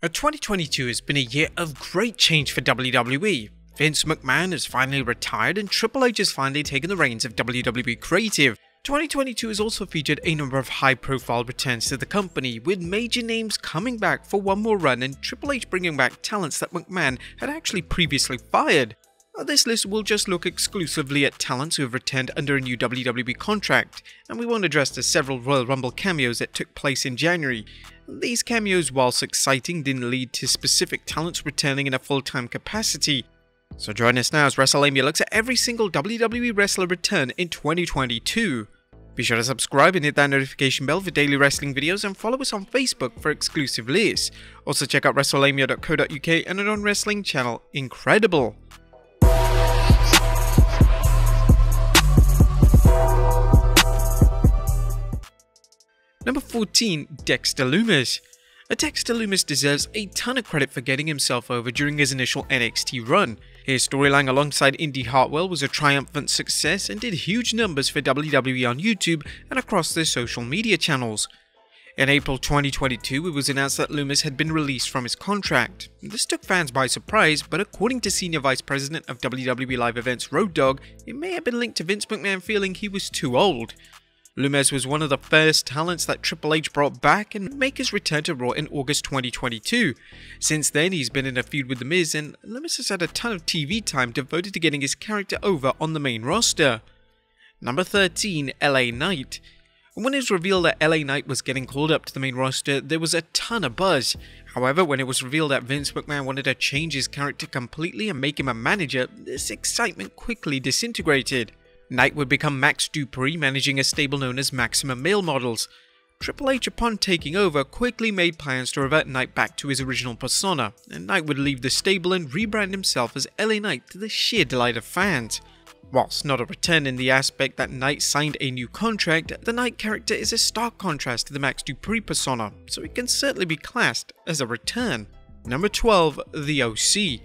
2022 has been a year of great change for WWE. Vince McMahon has finally retired and Triple H has finally taken the reins of WWE Creative. 2022 has also featured a number of high-profile returns to the company, with major names coming back for one more run and Triple H bringing back talents that McMahon had actually previously fired. This list will just look exclusively at talents who have returned under a new WWE contract, and we won't address the several Royal Rumble cameos that took place in January. These cameos, whilst exciting, didn't lead to specific talents returning in a full-time capacity. So join us now as Wrestlelamia looks at every single WWE wrestler return in 2022. Be sure to subscribe and hit that notification bell for daily wrestling videos, and follow us on Facebook for exclusive lists. Also check out Wrestlelamia.co.uk and our own wrestling channel, Incredible. Number 14, Dexter Loomis. Dexter Loomis deserves a ton of credit for getting himself over during his initial NXT run. His storyline alongside Indy Hartwell was a triumphant success and did huge numbers for WWE on YouTube and across their social media channels. In April 2022, it was announced that Loomis had been released from his contract. This took fans by surprise, but according to Senior Vice President of WWE Live Events Road Dogg, it may have been linked to Vince McMahon feeling he was too old. Loomis was one of the first talents that Triple H brought back and make his return to Raw in August 2022. Since then, he's been in a feud with The Miz, and Loomis has had a ton of TV time devoted to getting his character over on the main roster. Number 13, LA Knight. When it was revealed that LA Knight was getting called up to the main roster, there was a ton of buzz. However, when it was revealed that Vince McMahon wanted to change his character completely and make him a manager, this excitement quickly disintegrated. Knight would become Max Dupree, managing a stable known as Maximum Male Models. Triple H, upon taking over, quickly made plans to revert Knight back to his original persona, and Knight would leave the stable and rebrand himself as LA Knight to the sheer delight of fans. Whilst not a return in the aspect that Knight signed a new contract, the Knight character is a stark contrast to the Max Dupree persona, so it can certainly be classed as a return. Number 12, The OC.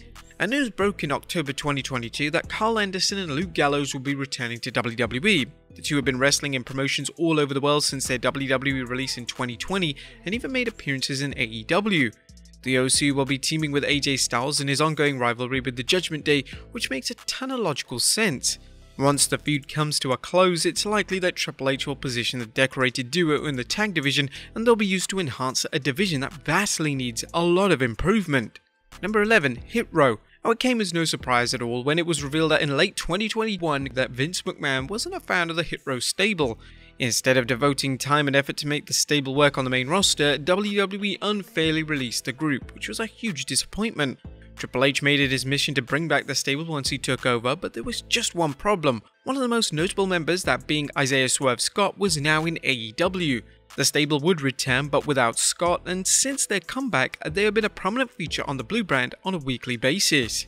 News broke in October 2022 that Carl Anderson and Luke Gallows will be returning to WWE. The two have been wrestling in promotions all over the world since their WWE release in 2020 and even made appearances in AEW. The OC will be teaming with AJ Styles in his ongoing rivalry with the Judgment Day, which makes a ton of logical sense. Once the feud comes to a close, it's likely that Triple H will position the decorated duo in the tag division, and they'll be used to enhance a division that vastly needs a lot of improvement. Number 11, Hit Row. It came as no surprise at all when it was revealed that in late 2021 that Vince McMahon wasn't a fan of the Hit Row stable. Instead of devoting time and effort to make the stable work on the main roster, WWE unfairly released the group, which was a huge disappointment. Triple H made it his mission to bring back the stable once he took over, but there was just one problem. One of the most notable members, that being Isaiah Swerve Scott, was now in AEW. The stable would return, but without Scott, and since their comeback, they have been a prominent feature on the Blue brand on a weekly basis.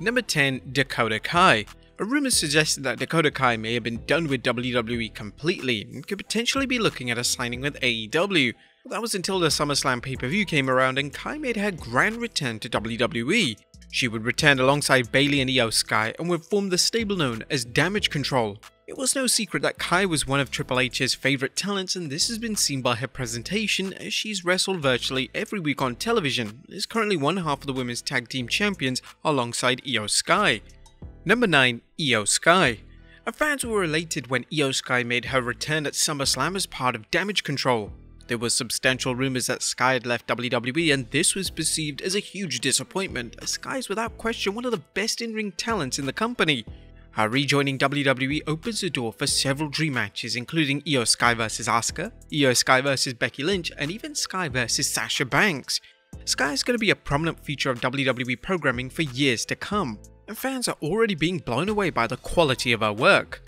Number 10, Dakota Kai. Rumors suggested that Dakota Kai may have been done with WWE completely and could potentially be looking at a signing with AEW. That was until the SummerSlam pay-per-view came around and Kai made her grand return to WWE. She would return alongside Bayley and Io Sky and would form the stable known as Damage Control. It was no secret that Kai was one of Triple H's favourite talents, and this has been seen by her presentation as she's wrestled virtually every week on television and is currently one half of the Women's Tag Team Champions alongside Io Sky. Number 9, Io Sky. Fans were elated when Io Sky made her return at SummerSlam as part of Damage Control. There were substantial rumours that Sky had left WWE, and this was perceived as a huge disappointment, as Sky is without question one of the best in-ring talents in the company. Her rejoining WWE opens the door for several dream matches, including Io Sky vs Asuka, Io Sky vs Becky Lynch, and even Sky vs Sasha Banks. Sky is going to be a prominent feature of WWE programming for years to come, and fans are already being blown away by the quality of her work.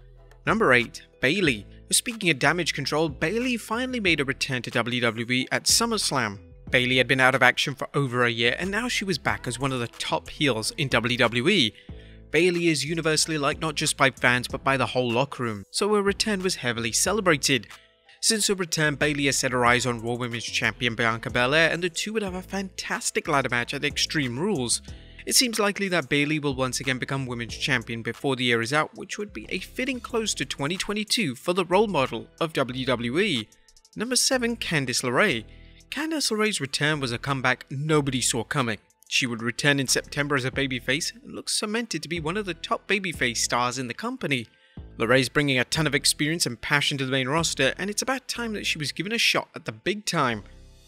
Number 8, Bayley. Speaking of Damage Control, Bayley finally made a return to WWE at SummerSlam. Bayley had been out of action for over a year, and now she was back as one of the top heels in WWE. Bayley is universally liked not just by fans but by the whole locker room, so her return was heavily celebrated. Since her return, Bayley has set her eyes on Raw Women's Champion Bianca Belair, and the two would have a fantastic ladder match at Extreme Rules. It seems likely that Bayley will once again become Women's Champion before the year is out, which would be a fitting close to 2022 for the role model of WWE. Number 7, Candace Larae. Candace Larae's return was a comeback nobody saw coming. She would return in September as a babyface and looks cemented to be one of the top babyface stars in the company. Larae's bringing a ton of experience and passion to the main roster, and it's about time that she was given a shot at the big time.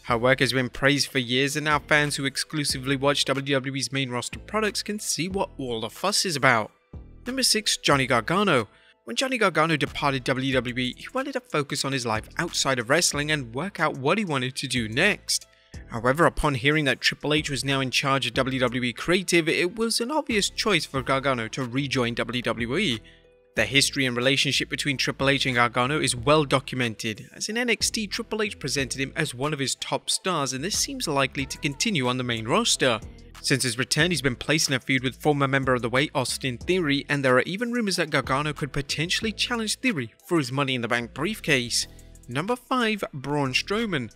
Her work has been praised for years, and now fans who exclusively watch WWE's main roster products can see what all the fuss is about. Number 6. Johnny Gargano. When Johnny Gargano departed WWE, he wanted to focus on his life outside of wrestling and work out what he wanted to do next. However, upon hearing that Triple H was now in charge of WWE Creative, it was an obvious choice for Gargano to rejoin WWE. The history and relationship between Triple H and Gargano is well documented, as in NXT, Triple H presented him as one of his top stars, and this seems likely to continue on the main roster. Since his return, he's been placed in a feud with former member of the Way, Austin Theory, and there are even rumors that Gargano could potentially challenge Theory for his Money in the Bank briefcase. Number 5. Braun Strowman.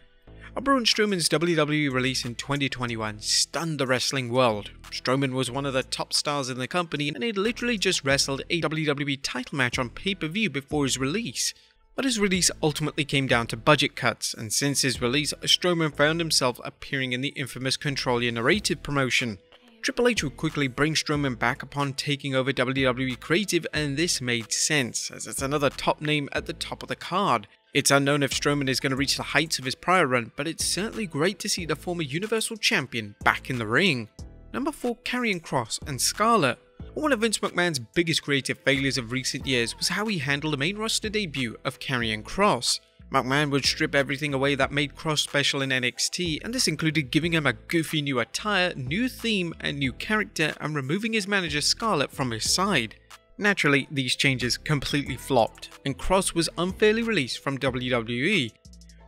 Braun Strowman's WWE release in 2021 stunned the wrestling world. Strowman was one of the top stars in the company, and he'd literally just wrestled a WWE title match on pay-per-view before his release. But his release ultimately came down to budget cuts, and since his release, Strowman found himself appearing in the infamous Control Your Narrative promotion. Triple H would quickly bring Strowman back upon taking over WWE Creative, and this made sense, as it's another top name at the top of the card. It's unknown if Strowman is going to reach the heights of his prior run, but it's certainly great to see the former Universal Champion back in the ring. Number 4. Karrion Kross and Scarlett. One of Vince McMahon's biggest creative failures of recent years was how he handled the main roster debut of Karrion Kross. McMahon would strip everything away that made Kross special in NXT, and this included giving him a goofy new attire, new theme, and new character, and removing his manager Scarlett from his side. Naturally, these changes completely flopped, and Kross was unfairly released from WWE.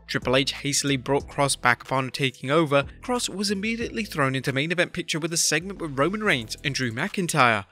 Triple H hastily brought Kross back upon taking over. Kross was immediately thrown into main event picture with a segment with Roman Reigns and Drew McIntyre.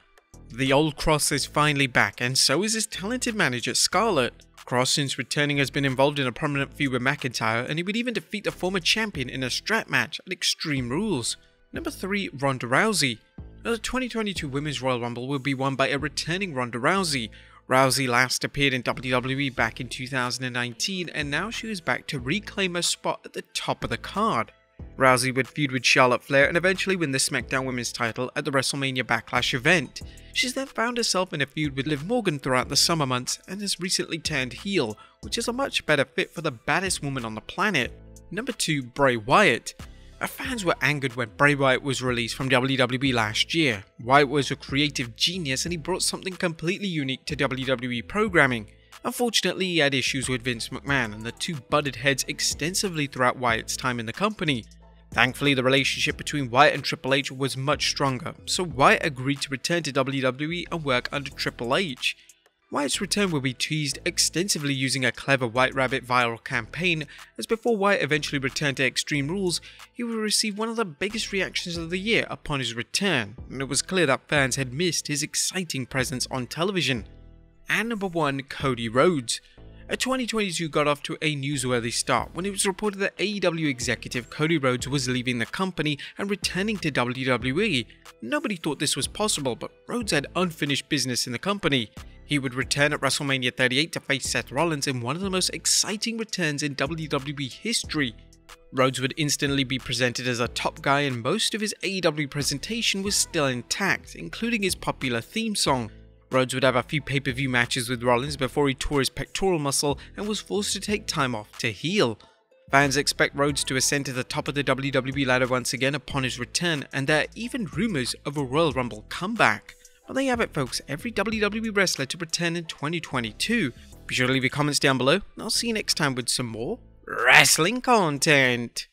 The old Kross is finally back, and so is his talented manager Scarlett. Kross, since returning, has been involved in a prominent feud with McIntyre, and he would even defeat the former champion in a strap match at Extreme Rules. Number 3. Ronda Rousey. The 2022 Women's Royal Rumble will be won by a returning Ronda Rousey. Rousey last appeared in WWE back in 2019, and now she is back to reclaim her spot at the top of the card. Rousey would feud with Charlotte Flair and eventually win the SmackDown Women's title at the WrestleMania Backlash event. She's then found herself in a feud with Liv Morgan throughout the summer months and has recently turned heel, which is a much better fit for the baddest woman on the planet. Number 2. Bray Wyatt. Our fans were angered when Bray Wyatt was released from WWE last year. Wyatt was a creative genius, and he brought something completely unique to WWE programming. Unfortunately, he had issues with Vince McMahon, and the two butted heads extensively throughout Wyatt's time in the company. Thankfully, the relationship between Wyatt and Triple H was much stronger, so Wyatt agreed to return to WWE and work under Triple H. Wyatt's return will be teased extensively using a clever White Rabbit viral campaign, as before Wyatt eventually returned to Extreme Rules, he would receive one of the biggest reactions of the year upon his return, and it was clear that fans had missed his exciting presence on television. And number 1. Cody Rhodes. 2022 got off to a newsworthy start when it was reported that AEW executive Cody Rhodes was leaving the company and returning to WWE. Nobody thought this was possible, but Rhodes had unfinished business in the company. He would return at WrestleMania 38 to face Seth Rollins in one of the most exciting returns in WWE history. Rhodes would instantly be presented as a top guy, and most of his AEW presentation was still intact, including his popular theme song. Rhodes would have a few pay-per-view matches with Rollins before he tore his pectoral muscle and was forced to take time off to heal. Fans expect Rhodes to ascend to the top of the WWE ladder once again upon his return, and there are even rumours of a Royal Rumble comeback. Well, there you have it, folks, every WWE wrestler to return in 2022. Be sure to leave your comments down below, and I'll see you next time with some more wrestling content.